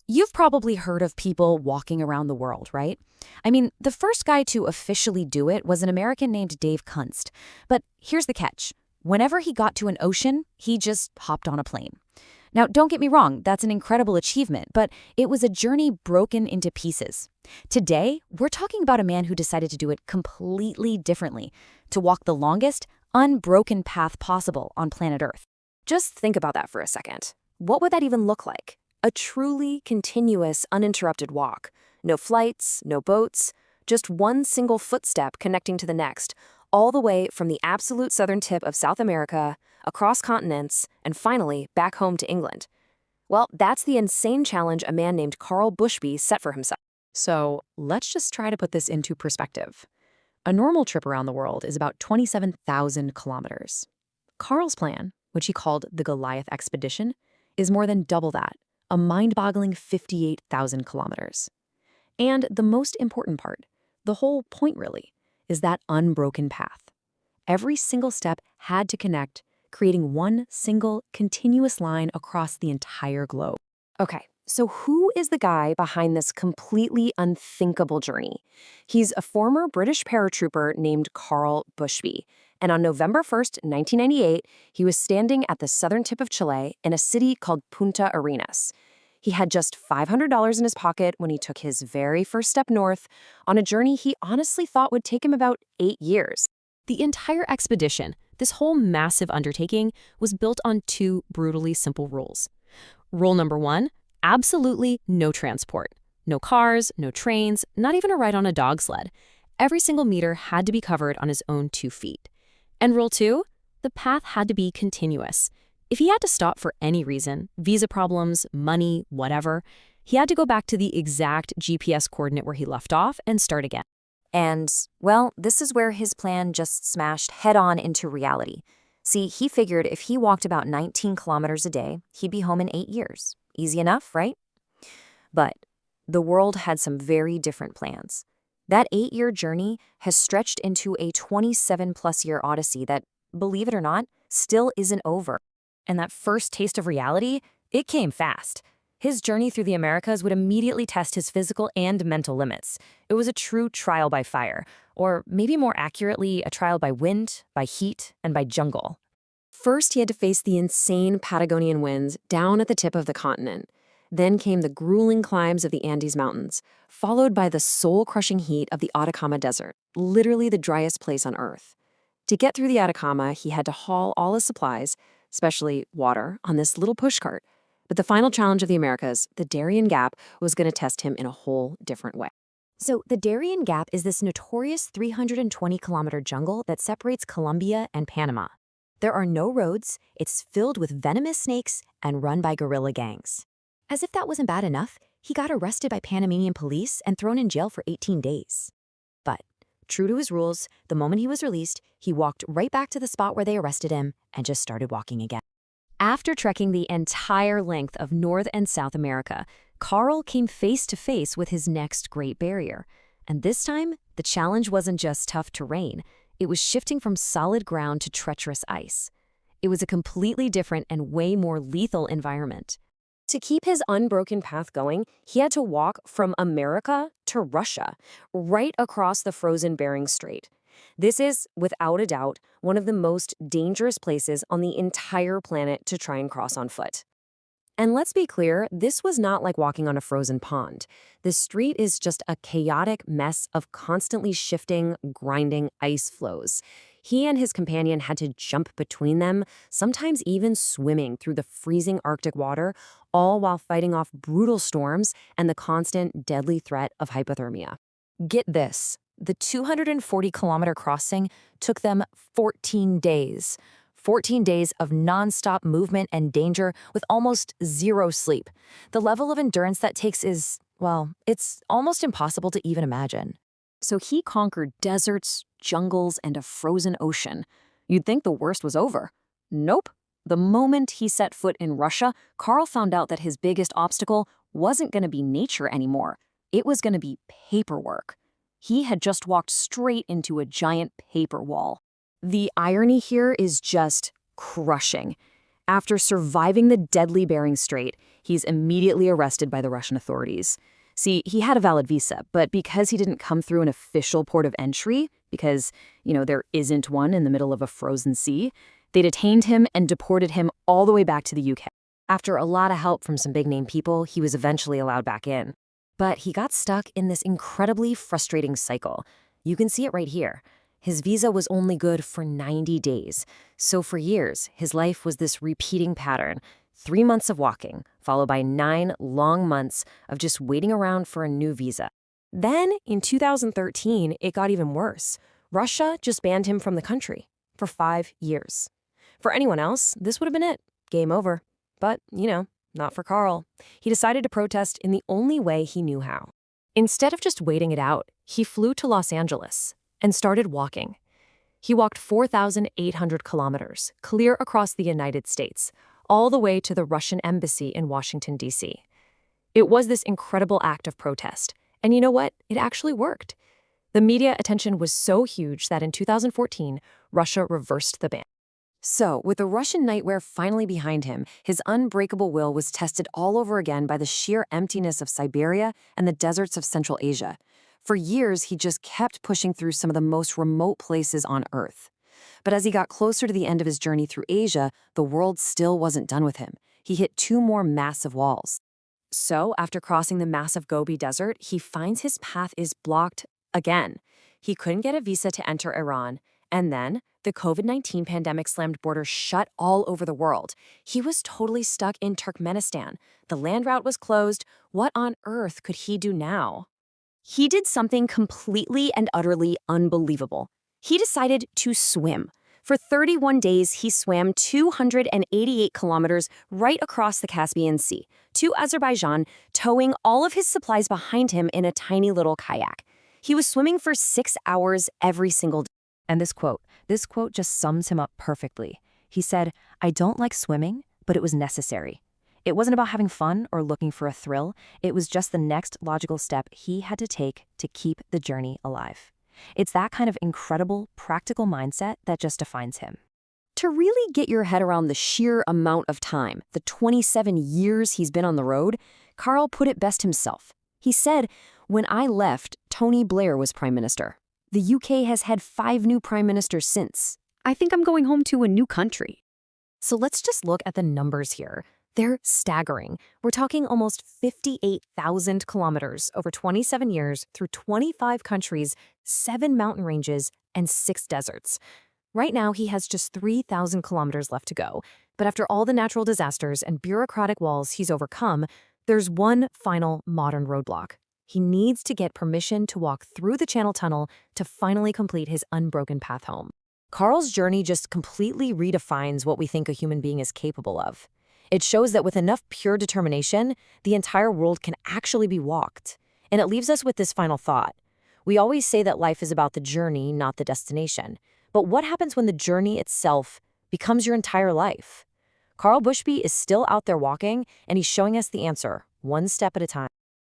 You've probably heard of people walking around the world, right? I mean, the first guy to officially do it was an American named Dave Kunst. But here's the catch. Whenever he got to an ocean, he just hopped on a plane. Now, don't get me wrong, that's an incredible achievement, but it was a journey broken into pieces. Today, we're talking about a man who decided to do it completely differently, to walk the longest, unbroken path possible on planet Earth. Just think about that for a second. What would that even look like? A truly continuous, uninterrupted walk. No flights, no boats, just one single footstep connecting to the next, all the way from the absolute southern tip of South America, across continents, and finally back home to England. Well, that's the insane challenge a man named Carl Bushby set for himself. So let's just try to put this into perspective. A normal trip around the world is about 27,000 kilometers. Carl's plan, which he called the Goliath Expedition, is more than double that, a mind-boggling 58,000 kilometers. And the most important part, the whole point really, is that unbroken path. Every single step had to connect, creating one single continuous line across the entire globe. Okay, so who is the guy behind this completely unthinkable journey? He's a former British paratrooper named Carl Bushby. And on November 1st, 1998, he was standing at the southern tip of Chile in a city called Punta Arenas. He had just $500 in his pocket when he took his very first step north on a journey he honestly thought would take him about 8 years. The entire expedition, this whole massive undertaking, was built on two brutally simple rules. Rule number one, absolutely no transport. No cars, no trains, not even a ride on a dog sled. Every single meter had to be covered on his own 2 feet. And rule two, the path had to be continuous. If he had to stop for any reason, visa problems, money, whatever, he had to go back to the exact GPS coordinate where he left off and start again. And, well, this is where his plan just smashed head-on into reality. See, he figured if he walked about 19 kilometers a day, he'd be home in 8 years. Easy enough, right? But the world had some very different plans. That 8-year journey has stretched into a 27-plus-year odyssey that, believe it or not, still isn't over. And that first taste of reality, it came fast. His journey through the Americas would immediately test his physical and mental limits. It was a true trial by fire, or maybe more accurately, a trial by wind, by heat, and by jungle. First, he had to face the insane Patagonian winds down at the tip of the continent. Then came the grueling climbs of the Andes Mountains, followed by the soul-crushing heat of the Atacama Desert, literally the driest place on Earth. To get through the Atacama, he had to haul all his supplies, especially water, on this little pushcart. But the final challenge of the Americas, the Darien Gap, was going to test him in a whole different way. So the Darien Gap is this notorious 320-kilometer jungle that separates Colombia and Panama. There are no roads, it's filled with venomous snakes, and run by guerrilla gangs. As if that wasn't bad enough, he got arrested by Panamanian police and thrown in jail for 18 days. But, true to his rules, the moment he was released, he walked right back to the spot where they arrested him and just started walking again. After trekking the entire length of North and South America, Carl came face to face with his next great barrier. And this time, the challenge wasn't just tough terrain. It was shifting from solid ground to treacherous ice. It was a completely different and way more lethal environment. To keep his unbroken path going, he had to walk from America to Russia, right across the frozen Bering Strait. This is, without a doubt, one of the most dangerous places on the entire planet to try and cross on foot. And let's be clear, this was not like walking on a frozen pond. The street is just a chaotic mess of constantly shifting, grinding ice flows. He and his companion had to jump between them, sometimes even swimming through the freezing Arctic water, all while fighting off brutal storms and the constant, deadly threat of hypothermia. Get this, the 240-kilometer crossing took them 14 days. 14 days of nonstop movement and danger with almost zero sleep. The level of endurance that takes is, well, it's almost impossible to even imagine. So he conquered deserts, jungles, and a frozen ocean. You'd think the worst was over. Nope. The moment he set foot in Russia, Carl found out that his biggest obstacle wasn't going to be nature anymore. It was going to be paperwork. He had just walked straight into a giant paper wall. The irony here is just crushing. After surviving the deadly Bering Strait, he's immediately arrested by the Russian authorities. See, he had a valid visa, but because he didn't come through an official port of entry, because, there isn't one in the middle of a frozen sea, they detained him and deported him all the way back to the UK. After a lot of help from some big-name people, he was eventually allowed back in. But he got stuck in this incredibly frustrating cycle. You can see it right here. His visa was only good for 90 days. So for years, his life was this repeating pattern. 3 months of walking, followed by 9 long months of just waiting around for a new visa. Then, in 2013, it got even worse. Russia just banned him from the country for 5 years. For anyone else, this would have been it. Game over. But, not for Carl. He decided to protest in the only way he knew how. Instead of just waiting it out, he flew to Los Angeles and started walking. He walked 4,800 kilometers, clear across the United States, all the way to the Russian embassy in Washington, D.C. It was this incredible act of protest. And you know what? It actually worked. The media attention was so huge that in 2014, Russia reversed the ban. So, with the Russian nightmare finally behind him, his unbreakable will was tested all over again by the sheer emptiness of Siberia and the deserts of Central Asia. For years, he just kept pushing through some of the most remote places on Earth. But as he got closer to the end of his journey through Asia, the world still wasn't done with him. He hit 2 more massive walls. So, after crossing the massive Gobi Desert, he finds his path is blocked again. He couldn't get a visa to enter Iran, and then the COVID-19 pandemic slammed borders shut all over the world. He was totally stuck in Turkmenistan. The land route was closed. What on earth could he do now? He did something completely and utterly unbelievable. He decided to swim. For 31 days, he swam 288 kilometers right across the Caspian Sea to Azerbaijan, towing all of his supplies behind him in a tiny little kayak. He was swimming for 6 hours every single day. And this quote just sums him up perfectly. He said, "I don't like swimming, but it was necessary." It wasn't about having fun or looking for a thrill. It was just the next logical step he had to take to keep the journey alive. It's that kind of incredible, practical mindset that just defines him. To really get your head around the sheer amount of time, the 27 years he's been on the road, Carl put it best himself. He said, "When I left, Tony Blair was prime minister. The UK has had 5 new prime ministers since. I think I'm going home to a new country." So let's just look at the numbers here. They're staggering. We're talking almost 58,000 kilometers over 27 years through 25 countries, 7 mountain ranges, and 6 deserts. Right now, he has just 3,000 kilometers left to go. But after all the natural disasters and bureaucratic walls he's overcome, there's one final modern roadblock. He needs to get permission to walk through the Channel Tunnel to finally complete his unbroken path home. Carl's journey just completely redefines what we think a human being is capable of. It shows that with enough pure determination, the entire world can actually be walked. And it leaves us with this final thought. We always say that life is about the journey, not the destination. But what happens when the journey itself becomes your entire life? Carl Bushby is still out there walking, and he's showing us the answer, one step at a time.